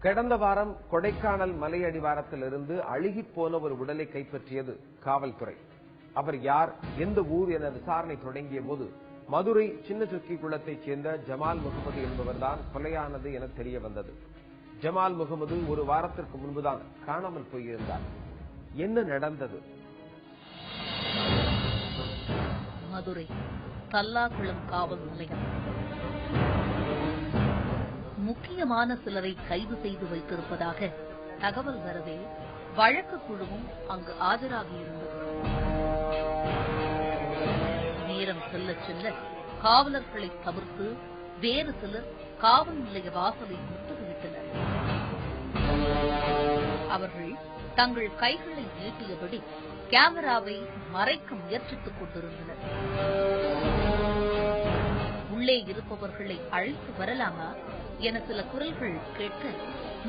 கடந்த வாரம் கொடைக்கானல் மலை அடிவாரத்திலிருந்து அழுகிப்போன ஒரு உடலை கைப்பற்றியது காவல்துறை. அவர் யார், எந்த ஊர் என விசாரணை தொடங்கிய போது மதுரை சின்ன சுக்கி குளத்தைச் சேர்ந்த ஜமால் முகமது என்பவர்தான் கொலையானது என தெரிய வந்தது. ஜமால் முகமது ஒரு வாரத்திற்கு முன்புதான் காணாமல் போயிருந்தார். என்ன நடந்தது? மதுரை தல்லாகுளம் காவல் நிலையம் முக்கியமான சிலரை கைது செய்து வைத்திருப்பதாக தகவல் வரவே வழக்கு குழுவும் அங்கு ஆஜராகியிருந்தது. நேரம் செல்ல செல்ல காவலர்களை தவிர்த்து வேறு சிலர் காவல் நிலைய வாசலை முற்றுகையிட்டனர். அவர்கள் தங்கள் கைகளை நீட்டியபடி கேமராவை மறைக்க முயற்சித்துக் கொண்டிருந்தனர். உள்ளே இருப்பவர்களை அழைத்து வரலாமா என சில குரல்கள் கேட்க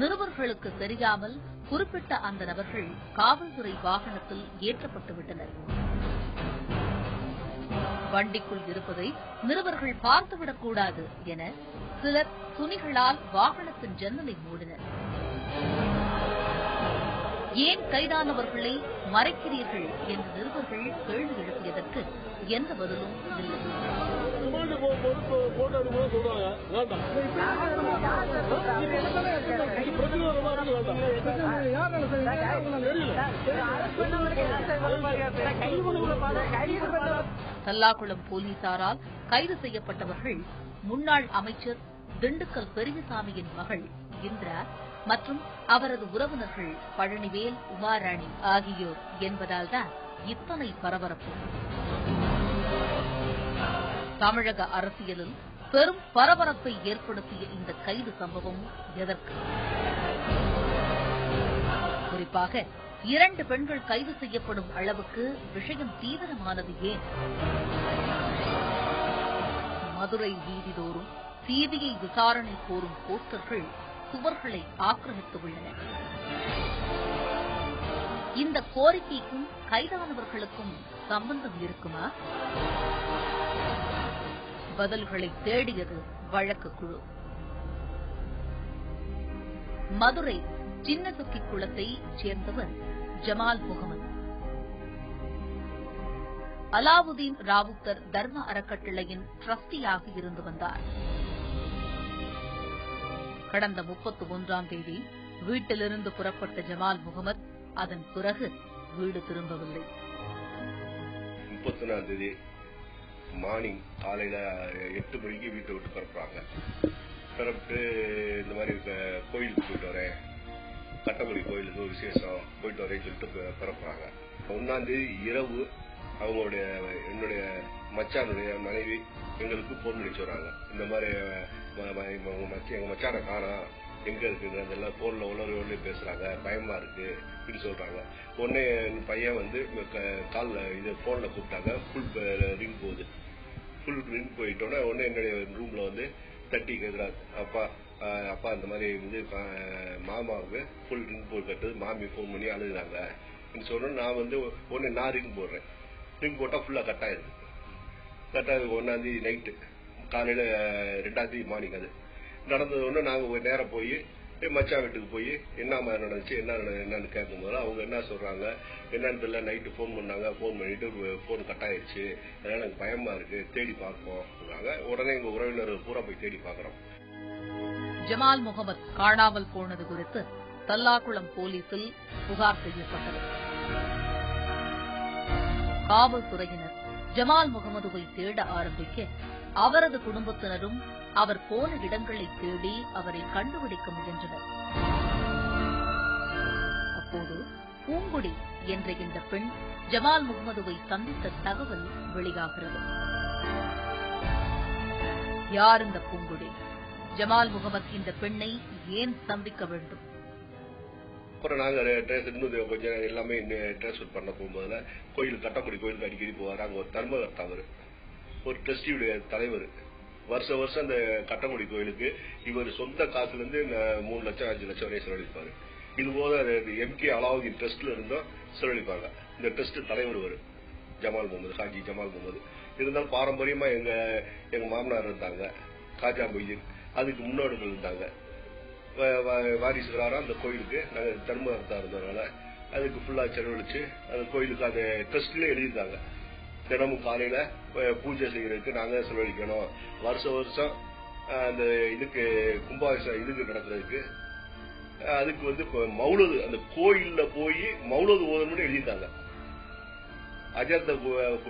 நிருபர்களுக்கு தெரியாமல் குறிப்பிட்ட அந்த நபர்கள் காவல்துறை வாகனத்தில் ஏற்றப்பட்டுவிட்டனர். வண்டிக்குள் இருப்பதை நிருபர்கள் பார்த்துவிடக்கூடாது என சிலர் துணிகளால் வாகனத்தின் ஜன்னலை மூடினர். ஏன் கைதானவர்களை மறைக்கிறீர்கள் என்று நிருபர்கள் கேள்வி எழுப்பியதற்கு எந்த பதிலும் இல்லை. தல்லாகுளம் போலீசாரால் கைது செய்யப்பட்டவர்கள் முன்னாள் அமைச்சர் திண்டுக்கல் பெரியசாமியின் மகள் இந்திரா மற்றும் அவரது உறவினர்கள் பழனிவேல், உமாராணி ஆகியோர் என்பதால்தான் இத்தனை பரபரப்பு. தமிழக அரசியலில் பெரும் பரபரப்பை ஏற்படுத்திய இந்த கைது சம்பவம் எதற்கு? குறிப்பாக 2 பெண்கள் கைது செய்யப்படும் அளவுக்கு விஷயம் தீவிரமானது ஏன்? மதுரை வீதிதோறும் சிபிஐ விசாரணை கோரும் போஸ்டர்கள் சுவர்களை ஆக்கிரமித்து உள்ளன. இந்த கோரிக்கைக்கும் கைதானவர்களுக்கும் சம்பந்தம் இருக்குமா? பதில்களை தேடியது வழக்கு குழு. மதுரை சின்ன சுக்கி குளத்தை சேர்ந்தவர் ஜமால் முகமது. அலாவுதீன் ராவுத்தர் தர்ம அறக்கட்டளையின் டிரஸ்டியாக இருந்து வந்தார். கடந்த 31ஆம் தேதி வீட்டிலிருந்து புறப்பட்ட ஜமால் முகமது அதன் பிறகு வீடு திரும்பவில்லை. 31ஆம் தேதி மார்னிங் காலையில 8 மணிக்கு வீட்டை விட்டு பிறப்புறாங்க. பிறப்பிட்டு இந்த மாதிரி கோயிலுக்கு போயிட்டு வரேன், கட்டக்குடி கோயிலுக்கு விசேஷம் போயிட்டு வரேன்னு சொல்லிட்டு பிறப்புறாங்க. 1ஆம் தேதி இரவு என்னுடைய மச்சானுடைய மனைவி எங்களுக்கு போன் அடிச்சு வராங்க. இந்த மாதிரி எங்க மச்சான காணோம், எங்க இருக்குது, அதெல்லாம் போன்ல உளறி பேசுறாங்க, பயமா இருக்கு அப்படின்னு சொல்றாங்க. உடனே என் பையன் வந்து கால்ல இது போன்ல கூப்பிட்டாங்க. ஃபுல் ரிங் போகுது. ஃபுல் ரிங் போயிட்டோன்னா உடனே என்னுடைய ரூம்ல வந்து தட்டி கேட்கிறாரு, அப்பா இந்த மாதிரி வந்து மாமாவுக்கு ஃபுல் ரிங் போய் கட்டுது, மாமி போன் பண்ணி அழுகுறாங்க சொன்ன. நான் வந்து உடனே நான் ரிங் போடுறேன். ரிங் போட்டா ஃபுல்லா கட் ஆயிருக்கு. கட் ஆகுது. 1ஆம் தேதி நைட்டு காலையில 2ஆம் தேதி மார்னிங் அது நடந்தது. ஒன்று நாங்க நேரம் போய் மச்சா வீட்டுக்கு போய் என்னமா நடந்துச்சு என்னன்னு கேட்கும்போது அவங்க என்ன சொல்றாங்க, என்னன்னு தெரியல, நைட்டு போன் பண்ணாங்க, போன் பண்ணிட்டு போன் கட் ஆயிடுச்சு, அதனால எனக்கு பயமா இருக்கு, தேடி பார்ப்போம். உடனே எங்க உறவினர்கள் பூரா போய் தேடி பார்க்கிறோம். ஜமால் முகமது காணாமல் போனது குறித்து தல்லாகுளம் போலீசில் புகார் செய்யப்பட்டது. காவல்துறையினர் ஜமால் முகமதுவை தேட ஆரம்பிக்க அவரது குடும்பத்தினரும் அவர் போன இடங்களை தேடி அவரை கண்டுபிடிக்க முயன்றனர். அப்போது பூங்குடி என்ற இந்த பெண் ஜமால் முகமதுவை சந்தித்த தகவல் வெளியாகிறது. யார் இந்த பூங்குடி? ஜமால் முகமது இந்த பெண்ணை ஏன் சந்திக்க வேண்டும்? அப்புறம் நாங்க கொஞ்சம் எல்லாமே டிரான்ஸ்பர் பண்ண போகும்போதுல கட்டக்குடி கோயிலுக்கு அடிக்கடி போவார். அங்க ஒரு தர்மகர்த்தா, ஒரு ட்ரஸ்டியுடைய தலைவர். வருஷம் அந்த கட்டக்குடி கோயிலுக்கு இவர் சொந்த காசுல இருந்து 3 லட்சம் 5 லட்சம் வரையும் செலவழிப்பாரு. இது போல எம்கே அலாவுதீன் ட்ரஸ்ட்ல இருந்தும் செலவழிப்பாங்க. இந்த ட்ரஸ்ட் தலைவர் வரும் ஜமால் முகமது, ஹாஜி ஜமால் முகமது. இருந்தாலும் பாரம்பரியமா எங்க மாமனார் இருந்தாங்க, காஜா மொய்தீன், அதுக்கு முன்னோடிகள் இருந்தாங்க. வாரிசுகிறாரோ அந்த கோயிலுக்கு நாங்க தர்மகர்த்தா இருந்ததுனால அதுக்கு ஃபுல்லா செலவழிச்சு அந்த கோயிலுக்கு அந்த ட்ரஸ்ட்ல எழுதியிருந்தாங்க. தினமும் காலையில பூஜை செய்யறதுக்கு நாங்க செலவழிக்கணும், வருஷம் அந்த இதுக்கு கும்பாபிஷேகம் இதுக்கு நடக்கிறதுக்கு அதுக்கு மௌலது அந்த கோயில்ல போய் மௌலது ஓதணும்னு எழுதிட்டாங்க. அஜர்த்த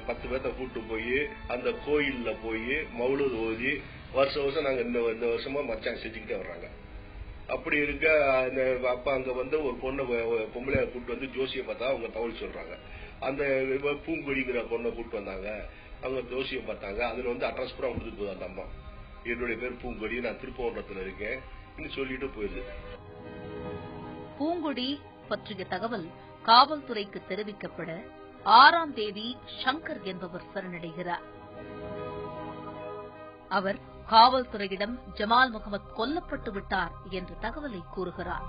10 பேர்த்த கூட்டு போய் அந்த கோயில்ல போய் மௌலது ஓதி வருஷம் நாங்க இந்த வருஷமா மச்சான் செஞ்சுக்கிட்டே வர்றாங்க. அப்படி இருக்க அந்த அப்பா அங்க ஒரு பொம்பளைய கூட்டு ஜோசியை பார்த்தா அவங்க தகவல் சொல்றாங்க. அந்த பூங்கொடிங்கிற பொண்ணை கூட்டு வந்தாங்க, அவங்க ஜோசியை பார்த்தாங்க. அதுல அட்ரஸ் கூட கொடுத்துட்டு போகுது அந்த அம்மா, என்னுடைய பேர் பூங்கொடி, நான் திருப்பவனத்துல இருக்கேன் சொல்லிட்டு போயிருது. பூங்கொடி பற்றிய தகவல் காவல்துறைக்கு தெரிவிக்கப்பட 6ஆம் தேதி சங்கர் என்பவர் சரணடைகிறார். அவர் காவல்துறையிடம் ஜமால் முகமது கொல்லப்பட்டு விட்டார் என்ற தகவலை கூறுகிறார்.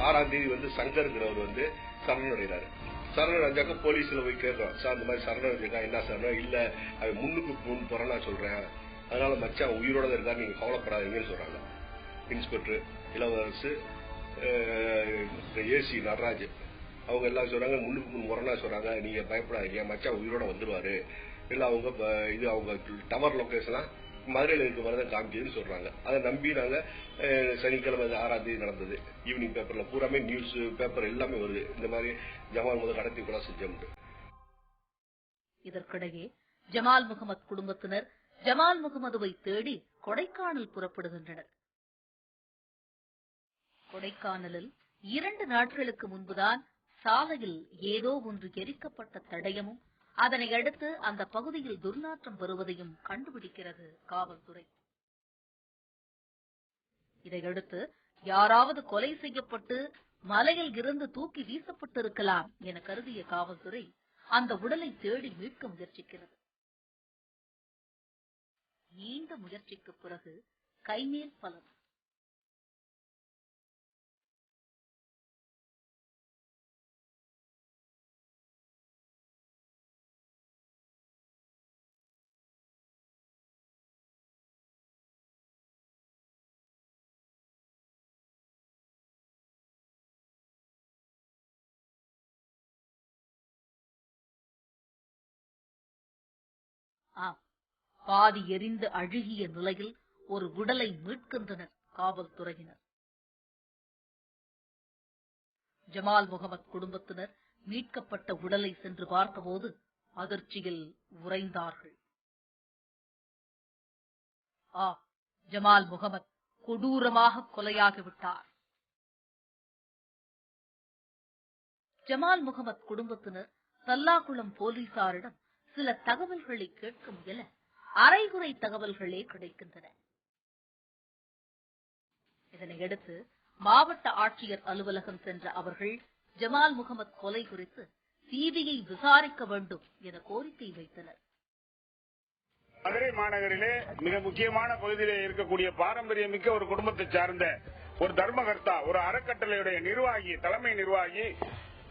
6ஆம் தேதி சங்கருங்கிறவர் சரணடைகிறாரு. சரணடைஞ்சாக்க போலீஸ்ல போய் கேட்கிறோம், சார் இந்த மாதிரி சரணடைஞ்சிருக்கா, என்ன சரணம் இல்ல, அவன் முன்னுக்கு போறேன் நான் சொல்றேன், அதனால மச்சான் உயிரோட இருக்காரு, நீங்க கவலைப்படாதீங்கன்னு சொல்றாங்க. இன்ஸ்பெக்டர் இளவரசு, ஏசி நடராஜ் அவங்க எல்லாம் சொல்றாங்க, முன்னுக்கு முன் முரணா சொல்றாங்க, நீங்க பயப்படாதீங்க, மச்சான் உயிரோட வந்துருவாரு, இல்ல அவங்க அவங்க டவர் லொகேஷனா மதுரையில் இருக்க மாதிரிதான் காமிச்சதுன்னு சொல்றாங்க. அதை நம்பி நாங்க சனிக்கிழமை 6ஆம் தேதி நடந்தது ஈவினிங் பேப்பர்ல பூராமே நியூஸ் பேப்பர் எல்லாமே வருது, இந்த மாதிரி ஜமால் முதல் கடத்தி கூட செஞ்சோம். இதற்கிடையே ஜமால் முகமது குடும்பத்தினர் ஜமால் முகமதுவை தேடி கொடைக்கானல் புறப்படுகின்றனர். கொடைக்கானலில் 2 நாட்களுக்கு முன்புதான் சாலையில் ஏதோ ஒன்று எரிக்கப்பட்ட தடயமும் அதனை அடுத்து அந்த பகுதியில் துர்நாற்றம் வருவதையும் கண்டுபிடிக்கிறது காவல்துறை. இதையடுத்து யாராவது கொலை செய்யப்பட்டு மலையில் இருந்து தூக்கி வீசப்பட்டிருக்கலாம் என கருதிய காவல்துறை அந்த உடலை தேடி மீட்க முயற்சிக்கிறது. நீண்ட முயற்சிக்கு பிறகு கைமேல் பலன். பாதி எரிந்து அழுகிய நிலையில் ஒரு உடலை மீட்கின்றனர் காவல்துறையினர். ஜமால் முகமது குடும்பத்தினர் மீட்கப்பட்ட உடலை சென்று பார்த்தபோது அதிர்ச்சியில் உறைந்தார்கள். ஜமால் முகமது கொடூரமாக கொலையாகிவிட்டார். ஜமால் முகமது குடும்பத்தினர் தல்லாகுளம் போலீசாரிடம் சில தகவல்களை கேட்க முயல அரைகுறை தகவல்களே கிடைக்கின்றன. இதனையடுத்து மாவட்ட ஆட்சியர் அலுவலகம் சென்ற அவர்கள் ஜமால் முகமது கொலை குறித்து சிபிஐ விசாரிக்க வேண்டும் என கோரிக்கை வைத்தனர். மதுரை மாநகரிலே மிக முக்கியமான பகுதியிலே இருக்கக்கூடிய பாரம்பரியமிக்க ஒரு குடும்பத்தை சார்ந்த ஒரு தர்மகர்த்தா, ஒரு அறக்கட்டளையுடைய நிர்வாகி, தலைமை நிர்வாகி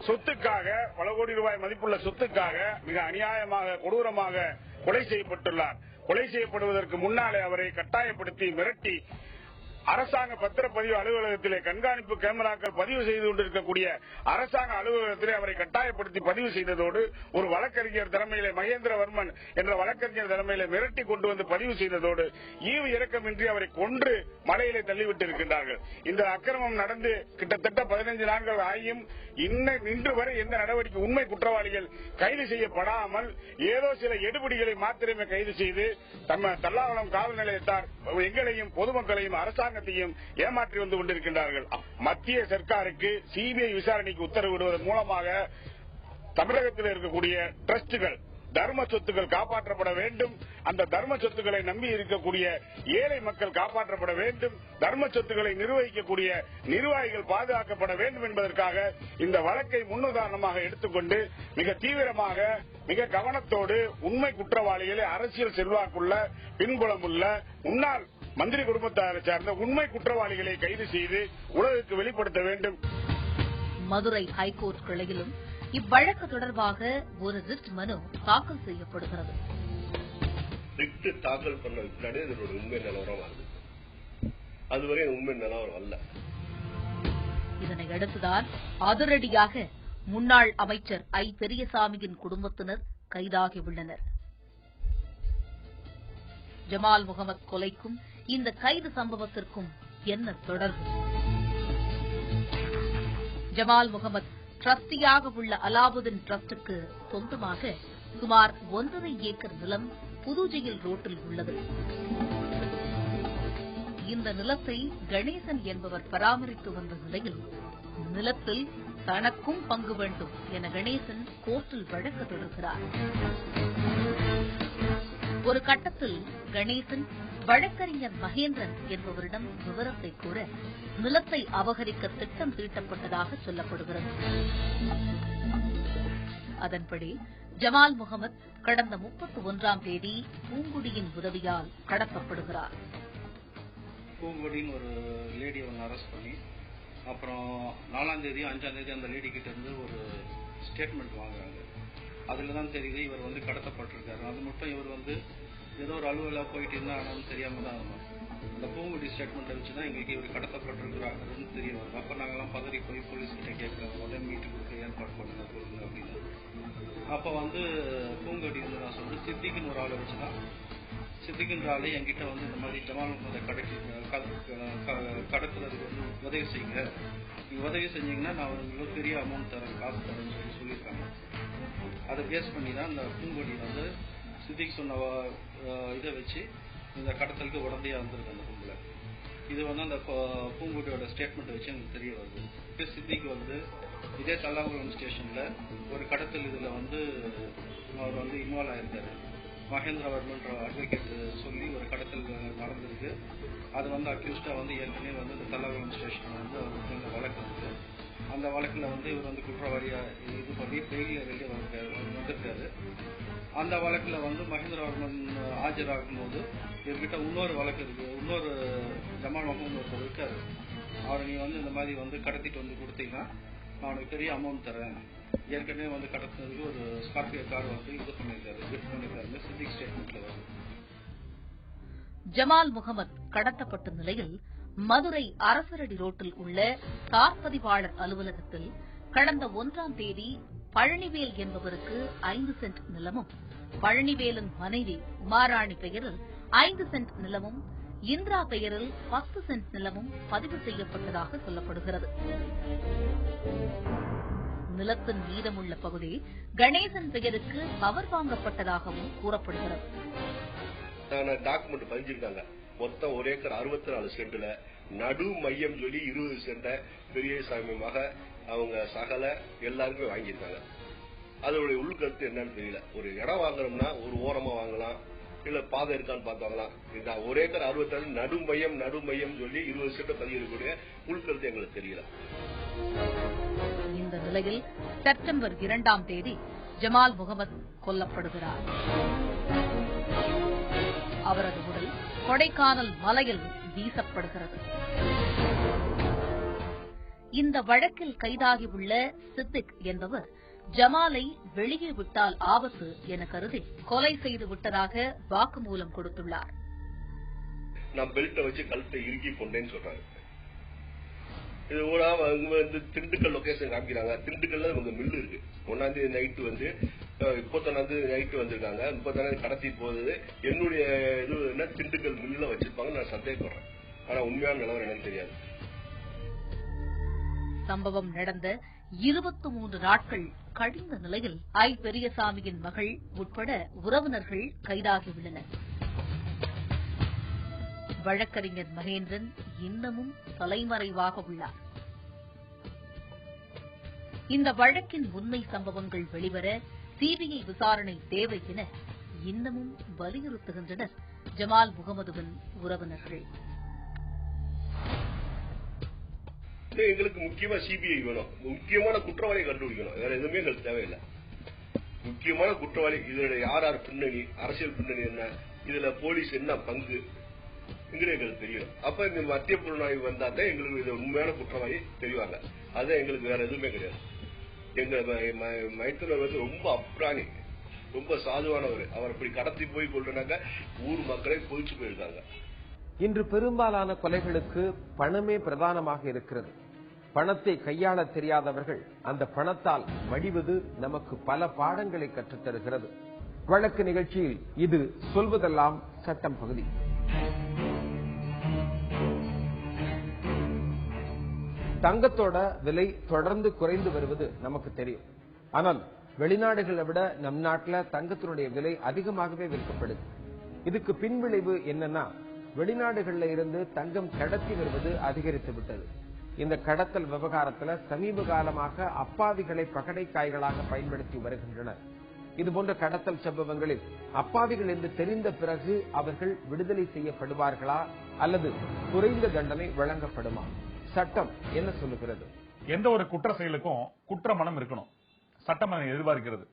சொத்துக்காக பல கோடி ரூபாய் மதிப்புள்ள சொத்துக்காக மிக அநியாயமாக கொடூரமாக கொலை செய்யப்பட்டுள்ளார். கொலை செய்யப்படுவதற்கு முன்னாலே அவரை கட்டாயப்படுத்தி மிரட்டி அரசாங்க பத்திரப்பதிவு அலுவலகத்திலே கண்காணிப்பு கேமராக்கள் பதிவு செய்து கொண்டிருக்கக்கூடிய அரசாங்க அலுவலகத்திலே அவரை கட்டாயப்படுத்தி பதிவு செய்ததோடு ஒரு வழக்கறிஞர் தலைமையிலே மகேந்திரவர்மன் என்ற வழக்கறிஞர் தலைமையிலே மிரட்டி கொண்டு வந்து பதிவு செய்ததோடு ஈவு இறக்கமின்றி அவரை கொன்று மலையிலே தள்ளிவிட்டு இருக்கின்றார்கள். இந்த அக்கிரமம் நடந்து கிட்டத்தட்ட 15 நாட்கள் ஆகியும் இன்று வரை எந்த நடவடிக்கை உண்மை குற்றவாளிகள் கைது செய்யப்படாமல் ஏதோ சில எடுபிடிகளை மாத்திரமே கைது செய்து தல்லாகுளம் காவல் நிலையத்தார் எங்களையும் பொதுமக்களையும் அரசாங்கத்தையும் ஏமாற்றி வந்து கொண்டிருக்கின்றார்கள். மத்திய சர்க்காருக்கு சிபிஐ விசாரணைக்கு உத்தரவிடுவதன் மூலமாக தமிழகத்தில் இருக்கக்கூடிய டிரஸ்டுகள், தர்ம சொத்துக்கள் காப்பாற்றப்பட வேண்டும். அந்த தர்ம சொத்துக்களை நம்பி இருக்கக்கூடிய ஏழை மக்கள் காப்பாற்றப்பட வேண்டும். தர்ம சொத்துக்களை நிர்வகிக்கக்கூடிய நிர்வாகிகள் பாதுகாக்கப்பட வேண்டும் என்பதற்காக இந்த வழக்கை முன்னுதாரணமாக எடுத்துக்கொண்டு மிக தீவிரமாக, மிக கவனத்தோடு உண்மை குற்றவாளிகளை, அரசியல் செல்வாக்குள்ள, பின்புலமுள்ள முன்னாள் மந்திரி குடும்பத்தாரை சார்ந்த உண்மை குற்றவாளிகளை கைது செய்து உலகுக்கு வெளிப்படுத்த வேண்டும். மதுரை ஹைகோர்ட் கிளையிலும் இவ்வழக்கு தொடர்பாக ஒரு ரிட் மனு தாக்கல் செய்யப்படுகிறது. ரிட் தாக்கல் பண்ண பின்னாடி இதனோட உண்மை நிலவரம் வருது. அதுவரை உண்மை நிலவரம் அல்ல. இதனை அடுத்துதான் அதிரடியாக முன்னாள் அமைச்சர் ஐ பெரியசாமியின் குடும்பத்தினர் கைதாகியுள்ளனர். ஜமால் முகமது கொலைக்கும் இந்த கைது சம்பவத்திற்கும் என்ன தொடர்பு? ஜமால் முகமது டிரஸ்டியாக உள்ள அலாவுதீன் டிரஸ்டுக்கு சொந்தமாக சுமார் 1.5 ஏக்கர் நிலம் புதுஜெயில் ரோட்டில் உள்ளது. இந்த நிலத்தை கணேசன் என்பவர் பராமரித்து வந்த நிலையில் நிலத்தில் தனக்கும் பங்கு வேண்டும் என கணேசன் கோர்ட்டில் வழக்கு தொடர்கிறார். ஒரு கட்டத்தில் கணேசன் வழக்கறிஞர் மகேந்திரன் என்பவரிடம் விவரத்தை கூற நிலத்தை அபகரிக்க திட்டம் தீட்டப்பட்டதாக சொல்லப்படுகிறது. அதன்படி ஜமால் முகமது கடந்த 31ஆம் தேதி பூங்குடியின் உதவியால் கடத்தப்படுகிறார். பூங்குடின்னு ஒரு லேடி ஒன்று அரெஸ்ட் பண்ணி அப்புறம் 4ஆம் தேதி 5ஆம் தேதி அந்த லேடி கிட்ட இருந்து ஒரு ஸ்டேட்மெண்ட் வாங்குறாங்க. அதுல தான் தெரியுது இவர் கடத்தப்பட்டிருக்காரு. அது மட்டும் இவர் ஏதோ ஒரு அலுவலாக போயிட்டு இருந்தா ஆனாலும் தெரியாம தான் இருந்தோம். அந்த பூங்குடி ஸ்டேட்மெண்ட்டை வச்சுதான் எங்களுக்கு இவர் கடத்தப்பட்டிருக்கிறாருன்னு தெரிய வரும். அப்ப நாங்கெல்லாம் பதறி போய் போலீஸ் கிட்ட கேட்கிறோம், உடனே மீட்டு கொடுக்க ஏற்பாடு பண்ணுங்க சொல்லுங்க அப்படின்னு. அப்ப பூங்குடி நான் சொல்றேன் சித்திக்குன்னு ஒரு ஆளை வச்சுதான் சித்திக்குன்ற ஆளு என்கிட்ட இந்த மாதிரி ஜமால் முகமதை கடத்துறதுக்கு உதவி செய்யுங்க, நீங்க உதவி செஞ்சீங்கன்னா நான் உங்களுக்கு பெரிய அமௌண்ட் தரேன், காசு தரேன்னு சொல்லியிருக்காங்க. அதை பேஸ் பண்ணி தான் இந்த பூங்கொடி சித்திக்கு சொன்ன இதை வச்சு இந்த கடத்தலுக்கு உடந்தையா வந்திருக்கு அந்த கும்பல. இது அந்த பூங்குடியோட ஸ்டேட்மெண்ட் வச்சு எனக்கு தெரிய வருது. சித்திக்கு இதே தல்லாங்குளம் ஸ்டேஷன்ல ஒரு கடத்தல் இதுல அவர் இன்வால்வ் ஆயிருக்காரு. மகேந்திரவர்மன்ற அட்வொகேட் சொல்லி ஒரு கடத்தல் நடந்திருக்கு. அது அக்யூஸ்டா ஏற்கனவே இந்த தல்லாங்குளம் ஸ்டேஷன் அவருக்கு வழக்கு இருக்கு. அந்த வழக்குல இவர் குற்றவாளியா இது பண்ணி பெயில வெளியே வந்திருக்காரு. அந்த வழக்குல மகேந்திரவர்மன் ஆஜராகும் போது இவர்கிட்ட இன்னொரு வழக்கு இருக்கு, இன்னொரு ஜமால் முகமது ஒருத்தர் இருக்காரு. அவரை நீ இந்த மாதிரி கடத்திட்டு கொடுத்தீங்கன்னா அவனுக்கு பெரிய அமௌண்ட் தரேன், ஏற்கனவே கடத்தினதுக்கு ஒரு ஸ்கார்பியோ கார் இது பண்ணிருக்காரு, கிஃப்ட் பண்ணிருக்காரு சித்திக் ஸ்டேட்மெண்ட்ல வருது. ஜமால் முகமது கடத்தப்பட்ட நிலையில் மதுரை அரசரடி ரோட்டில் உள்ள சார்பதிவாளர் அலுவலகத்தில் கடந்த 1ஆம் தேதி பழனிவேல் என்பவருக்கு 5 சென்ட் நிலமும், பழனிவேலின் மனைவி உமாராணி பெயரில் 5 சென்ட் நிலமும், இந்திரா பெயரில் 10 சென்ட் நிலமும் பதிவு செய்யப்பட்டதாக சொல்லப்படுகிறது. நிலத்தின் மீதமுள்ள பகுதி கணேசன் பெயருக்கு பவர் வாங்கப்பட்டதாகவும் கூறப்படுகிறது. டாக்குமெண்ட் பதிஞ்சிருக்காங்க. மொத்தம் 1 ஏக்கர் 64 சென்ட்ல நடு மையம் சொல்லி 20 சென்ட பெரியசாமி மக அவங்க சகல எல்லாருமே வாங்கியிருக்காங்க. அதோடைய உள்கருத்து என்னன்னு தெரியல. ஒரு இடம் வாங்குறோம்னா ஒரு ஓரமா வாங்கலாம், இல்ல பாதை இருக்கான்னு பார்த்தாங்களாம். இந்த 1 ஏக்கர் 64 நடு மையம் சொல்லி 20 சென்ட் பதியிருக்கக்கூடிய உள்கருத்து எங்களுக்கு தெரியல. இந்த நிலையில் செப்டம்பர் 2ஆம் தேதி ஜமால் முகமது கொல்லப்படுகிறார். அவரது உடல் கொடைக்கானல் மலையில் வீசப்படுகிறது. இந்த வழக்கில் கைதாகியுள்ள சித்திக் என்பவர் ஜமாலை வெளியே விட்டால் ஆபத்து என கருதி கொலை செய்து விட்டதாக வாக்குமூலம் கொடுத்துள்ளார். நான் பெல்ட்டை வச்சு கழுத்தை இறுக்கி கொண்டேன்னு சொல்றாங்க. இது திண்டுக்கல் லொகேஷன் காமிக்கிறாங்க. திண்டுக்கல்ல மில்லு இருக்கு. 1ஆம் தேதி நைட்டு 31ஆம் தேதி நைட்டு வந்திருக்காங்க. 30ஆம் தேதி கடத்தி போகுது. என்னுடைய இது என்ன திண்டுக்கல் மில்லுல வச்சிருப்பாங்க நான் சந்தேகப்படுறேன். ஆனா உண்மையான நிலவரம் எனக்கு தெரியாது. சம்பவம் நடந்த 23 நாட்கள் கழிந்த நிலையில் ஐ பெரியசாமியின் மகள் உட்பட உறவினர்கள் கைதாகியுள்ளனர். வழக்கறிஞர் மகேந்திரன் இன்னமும் தலைமறைவாக உள்ளார். இந்த வழக்கின் உண்மை சம்பவங்கள் வெளிவர சிபிஐ விசாரணை தேவை என இன்னமும் வலியுறுத்துகின்றனர் ஜமால் முகமதுவின் உறவினர்கள். எங்களுக்கு முக்கியமா சிபிஐ வேணும். முக்கியமான குற்றவாளியை கண்டுபிடிக்கணும். வேற எதுவுமே எங்களுக்கு தேவையில்லை. முக்கியமான குற்றவாளி, இதுல யார் பின்னணி, அரசியல் பின்னணி என்ன, இதுல போலீஸ் என்ன பங்கு எங்களுக்கு தெரியணும். அப்ப இந்த மத்திய புலனாய்வு வந்தா தான் எங்களுக்கு இது உண்மையான குற்றவாளி தெரிவாங்க. அதான் எங்களுக்கு வேற எதுவுமே கிடையாது. எங்க மைத்துனர் ரொம்ப அப்ராணி, ரொம்ப சாதுவானவர். அவர் இப்படி கடத்தி போய் கொள்றனாக்க ஊர் மக்களை கொதிச்சு போயிருக்காங்க. இன்று பெரும்பாலான கொலைகளுக்கு பணமே பிரதானமாக இருக்கிறது. பணத்தை கையாள தெரியாதவர்கள் அந்த பணத்தால் மடிவது நமக்கு பல பாடங்களை கற்றுத்தருகிறது. வழக்கு நிகழ்ச்சியில் இது சொல்வதெல்லாம் சட்டம் பகுதி. தங்கத்தோட விலை தொடர்ந்து குறைந்து வருவது நமக்கு தெரியும். ஆனால் வெளிநாடுகளை விட நம் நாட்டில் தங்கத்தினுடைய விலை அதிகமாகவே விற்கப்படுது. இதுக்கு பின்விளைவு என்னன்னா, வெளிநாடுகளில் இருந்து தங்கம் கடத்தி வருவது அதிகரித்து விட்டது. இந்த கடத்தல் விவகாரத்தில் சமீப காலமாக அப்பாவிகளை பகடைக்காய்களாக பயன்படுத்தி வருகின்றனர். இதுபோன்ற கடத்தல் சம்பவங்களில் அப்பாவிகள் என்று தெரிந்த பிறகு அவர்கள் விடுதலை செய்யப்படுவார்களா அல்லது குறைந்த தண்டனை வழங்கப்படுமா? சட்டம் என்ன சொல்லுகிறது? எந்த ஒரு குற்ற செயலுக்கும் குற்ற மனம் இருக்கணும். சட்டம் அதை எதிர்பார்க்கிறது.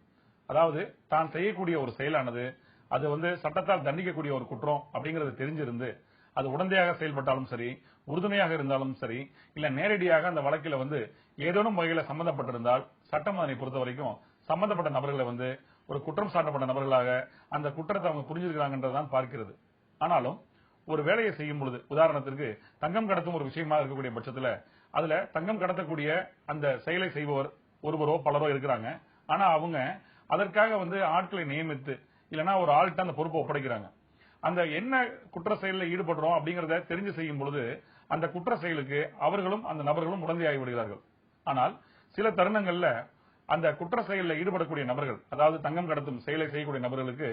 அதாவது தான் செய்யக்கூடிய ஒரு செயலானது அது சட்டத்தால் தண்டிக்கக்கூடிய ஒரு குற்றம் அப்படிங்கறது தெரிஞ்சிருந்து அது உடந்தையாக செயல்பட்டாலும் சரி, உறுதுணையாக இருந்தாலும் சரி, இல்ல நேரடியாக அந்த வழக்கில ஏதேனும் வகையில சம்பந்தப்பட்டிருந்தால் சட்டம் அதனை பொறுத்த வரைக்கும் சம்பந்தப்பட்ட நபர்களை ஒரு குற்றம் சாட்டப்பட்ட நபர்களாக அந்த குற்றத்தை அவங்க புரிஞ்சிருக்காங்கன்றதான் பார்க்கிறது. ஆனாலும் ஒரு வேலையை செய்யும் பொழுது, உதாரணத்திற்கு தங்கம் கடத்தும் ஒரு விஷயமா இருக்கக்கூடிய பட்சத்துல அதுல தங்கம் கடத்தக்கூடிய அந்த செயலை செய்பவர் ஒருவரோ பலரோ இருக்கிறாங்க. ஆனா அவங்க அதற்காக ஆட்களை நியமித்து இல்லைன்னா ஒரு ஆள்கிட்ட அந்த பொறுப்பை ஒப்படைக்கிறாங்க. அந்த என்ன குற்ற செயலில் ஈடுபடுறோம் அப்படிங்கறத தெரிஞ்சு செய்யும் பொழுது அந்த குற்ற செயலுக்கு அவர்களும் அந்த நபர்களும் உடந்தையாகி விடுகிறார்கள். ஆனால் சில தருணங்கள்ல அந்த குற்ற செயலில் ஈடுபடக்கூடிய நபர்கள், அதாவது தங்கம் கடத்தும் செயலை செய்யக்கூடிய நபர்களுக்கு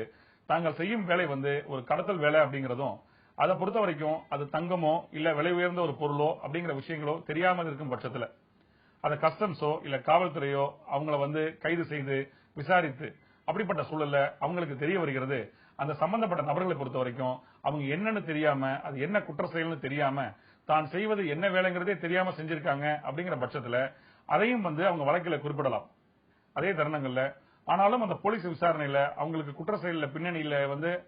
தாங்கள் செய்யும் வேலை ஒரு கடத்தல் வேலை அப்படிங்கறதும், அதை பொறுத்த வரைக்கும் அது தங்கமோ இல்ல விலை உயர்ந்த ஒரு பொருளோ அப்படிங்கிற விஷயங்களோ தெரியாமல் இருக்கும் பட்சத்துல அந்த கஸ்டம்ஸோ இல்ல காவல்துறையோ அவங்கள கைது செய்து விசாரித்து அப்படிப்பட்ட சூழல்ல அவங்களுக்கு தெரிய வருகிறது அந்த சம்பந்தப்பட்ட நபர்களை பொறுத்த வரைக்கும் அவங்க என்னன்னு தெரியாம, அது என்ன குற்ற செயல்னு தெரியாம, தான் செய்வது என்ன வேலைங்கிறதே தெரியாம செஞ்சிருக்காங்க அப்படிங்கிற பட்சத்துல அதையும் அவங்க வழக்கில குறிப்பிடலாம். அதே தருணங்கள்ல ஆனாலும் அந்த போலீஸ் விசாரணையில அவங்களுக்கு குற்ற செயல பின்னணியில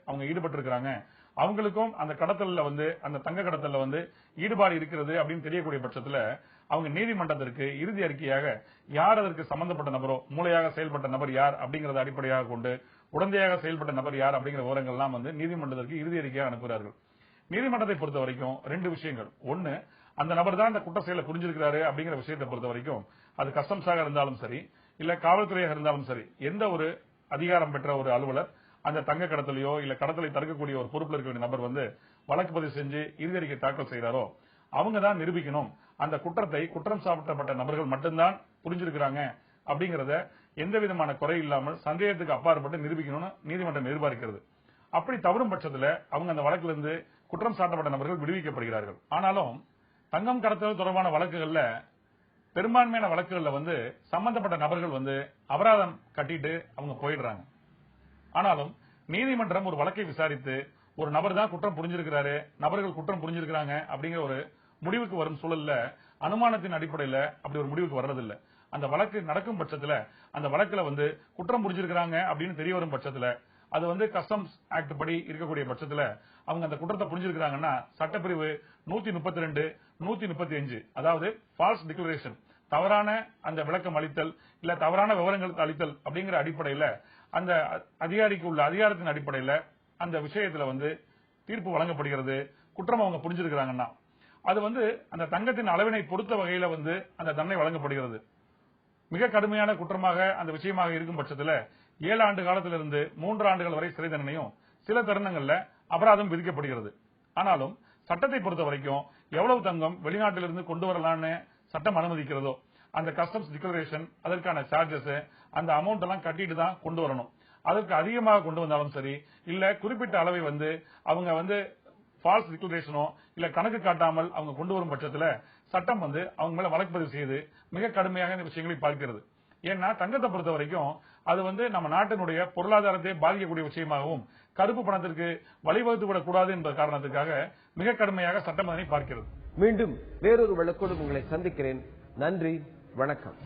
அவங்க ஈடுபட்டு இருக்காங்க, அவங்களுக்கும் அந்த கடத்தல்ல அந்த தங்க கடத்தல்ல ஈடுபாடு இருக்கிறது அப்படின்னு தெரியக்கூடிய பட்சத்துல அவங்க நீதிமன்றத்திற்கு இறுதி அறிக்கையாக யார் அதற்கு சம்பந்தப்பட்ட நபரோ, மூளையாக செயல்பட்ட நபர் யார் அப்படிங்கறத அடிப்படையாக கொண்டு உடந்தையாக செயல்பட்ட நபர் யார் அப்படிங்கிற விவரங்கள்லாம் நீதிமன்றத்திற்கு இறுதி அறிக்கையாக அனுப்புகிறார்கள். நீதிமன்றத்தை பொறுத்த வரைக்கும் ரெண்டு விஷயங்கள். ஒன்னு, அந்த நபர் தான் அந்த குற்ற செயலை புரிஞ்சிருக்கிறாரு அப்படிங்கிற விஷயத்தை பொறுத்த வரைக்கும் அது கஸ்டம்ஸாக இருந்தாலும் சரி இல்ல காவல்துறையாக இருந்தாலும் சரி, எந்த ஒரு அதிகாரம் பெற்ற ஒரு அலுவலர் அந்த தங்க கடத்தலையோ இல்ல கடத்தலை தடுக்கக்கூடிய ஒரு பொறுப்பில் இருக்கக்கூடிய நபர் வழக்கு பதிவு செஞ்சு இறுதி அறிக்கை தாக்கல் செய்யறாரோ அவங்க தான் நிரூபிக்கணும் அந்த குற்றத்தை குற்றம் சாட்டப்பட்ட நபர்கள் மட்டும்தான் புரிஞ்சிருக்கிறாங்க அப்படிங்கறத எந்த விதமான குறை இல்லாமல் சந்தேகத்துக்கு அப்பாற்பட்டு நிரூபிக்கணும்னு நீதிமன்றம் எதிர்பார்க்கிறது. அப்படி தவறும் பட்சத்துல அவங்க அந்த வழக்குல இருந்து குற்றம் சாட்டப்பட்ட நபர்கள் விடுவிக்கப்படுகிறார்கள். ஆனாலும் தங்கம் கடத்தல் தொடர்பான வழக்குகள்ல பெரும்பான்மையான வழக்குகள்ல சம்பந்தப்பட்ட நபர்கள் அபராதம் கட்டிட்டு அவங்க போயிடுறாங்க. ஆனாலும் நீதிமன்றம் ஒரு வழக்கை விசாரித்து ஒரு நபர் தான் குற்றம் புரிஞ்சிருக்கிறாரு, நபர்கள் குற்றம் புரிஞ்சிருக்கிறாங்க அப்படிங்கிற ஒரு முடிவுக்கு வரும் சூழல்ல அனுமானத்தின் அடிப்படையில அப்படி ஒரு முடிவுக்கு வர்றதில்லை. அந்த வழக்கு நடக்கும் பட்சத்துல அந்த வழக்குல குற்றம் புரிஞ்சிருக்கிறாங்க அப்படின்னு தெரிய வரும் பட்சத்துல அது கஸ்டம்ஸ் ஆக்ட் படி இருக்கக்கூடிய பட்சத்துல அவங்க அந்த குற்றத்தை புரிஞ்சிருக்கிறாங்கன்னா சட்டப்பிரிவு 132, 135, அதாவது ஃபால்ஸ் டிக்ளரேஷன், தவறான அந்த விளக்கம் அளித்தல் இல்ல தவறான விவரங்கள் அளித்தல் அப்படிங்கிற அடிப்படையில அந்த அதிகாரிக்கு உள்ள அதிகாரத்தின் அடிப்படையில அந்த விஷயத்துல தீர்ப்பு வழங்கப்படுகிறது. குற்றம் அவங்க புரிஞ்சிருக்கிறாங்கன்னா அது அந்த தங்கத்தின் அளவினை பொறுத்த வகையில அந்த தண்டனை வழங்கப்படுகிறது. மிக கடுமையான குற்றமாக அந்த விஷயமாக இருக்கும் பட்சத்துல 7 ஆண்டு காலத்திலிருந்து 3 ஆண்டுகள் வரை சிறை தண்டனையும் சில தருணங்கள்ல அபராதம் விதிக்கப்படுகிறது. ஆனாலும் சட்டத்தை பொறுத்த வரைக்கும் எவ்வளவு தங்கம் வெளிநாட்டிலிருந்து கொண்டு வரலான்னு சட்டம் அனுமதிக்கிறதோ அந்த கஸ்டம்ஸ் டிக்ளரேஷன், அதற்கான சார்ஜஸ், அந்த அமௌண்ட் எல்லாம் கட்டிட்டு தான் கொண்டு வரணும். அதற்கு அதிகமாக கொண்டு வந்தாலும் சரி இல்ல குறிப்பிட்ட அளவை அவங்க ஃபால்ஸ் டிக்ளரேஷனோ இல்ல கணக்கு காட்டாமல் அவங்க கொண்டு வரும் பட்சத்துல சட்டம் அவங்க மேல வழக்கு பதிவு செய்து மிக கடுமையாக இந்த விஷயங்களை பார்க்கிறது. ஏன்னா தங்கத்தை பொறுத்த வரைக்கும் அது நம்ம நாட்டினுடைய பொருளாதாரத்தை பாதிக்கக்கூடிய விஷயமாகவும் கருப்பு பணத்திற்கு வழிவகுத்து விடக்கூடாது என்ற காரணத்துக்காக மிக கடுமையாக சட்டம் அதனை பார்க்கிறது. மீண்டும் வேறொரு வழக்கோடு உங்களை சந்திக்கிறேன். நன்றி, வணக்கம்.